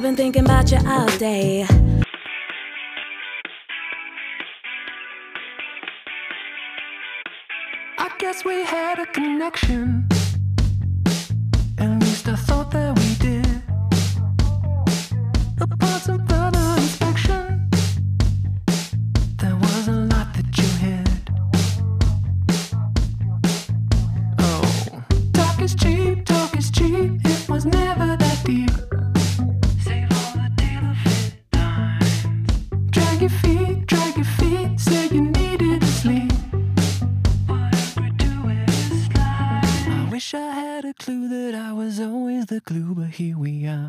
been thinking about you all day. I guess we had a connection. At least I thought that we did. Upon some further inspection, there was a lot that you hid. Oh, talk is cheap, talk is cheap. It was never that deep. Save all the tailor fit times. Drag your feet, say you needed to sleep. I wish I had a clue that I was always the glue, but here we are.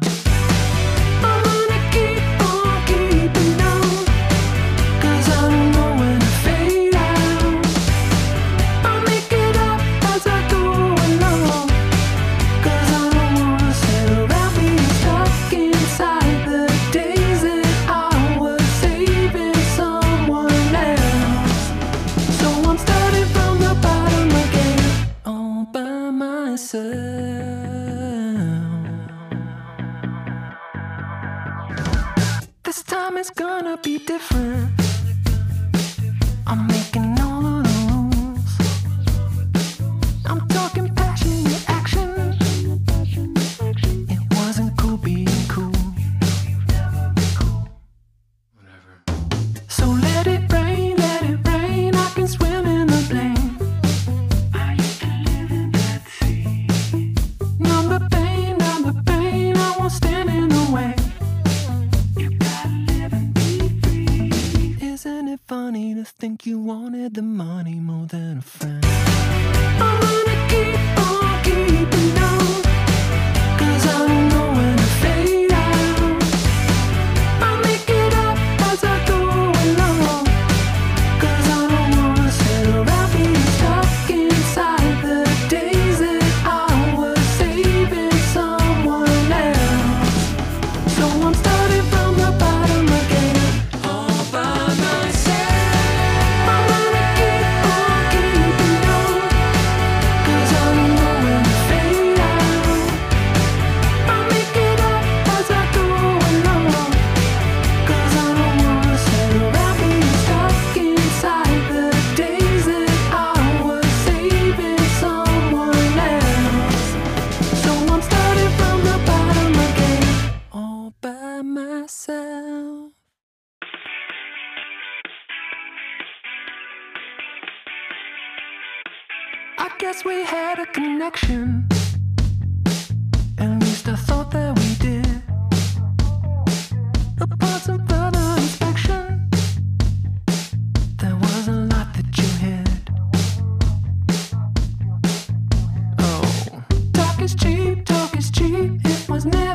I'm gonna keep on keeping on, 'cause I don't know when to fade out. I'll make it up as I go along, 'cause I don't wanna sit around being stuck inside the days that I was saving someone else. So I'm starting from the bottom again, all by myself. This time it's gonna be different. I'm making all of the rules. I'm talking passionate action. It wasn't cool being cool. So let it rain, I can swim in the blame. I used to live in that sea. Numb the pain, I won't stand in the way. You gotta live and be free. Isn't it funny to think you wanted the money more than a friend? I'm gonna keep on keeping on, 'cause I don't know when to fade out. I'll make it up as I go along, 'cause I don't wanna sit around being stuck inside the days that I was saving someone else. So I'm starting from the bottom again, all by myself. I'm gonna keep on keeping on, 'cause I don't know when to fade out. I'll make it up as I go along, 'cause I don't wanna sit around being stuck inside the days that I was saving someone else. So I'm starting from the bottom again, all by myself. I guess we had a connection. At least I thought that we did. Upon some further inspection, there was a lot that you hid. Oh, talk is cheap, it was never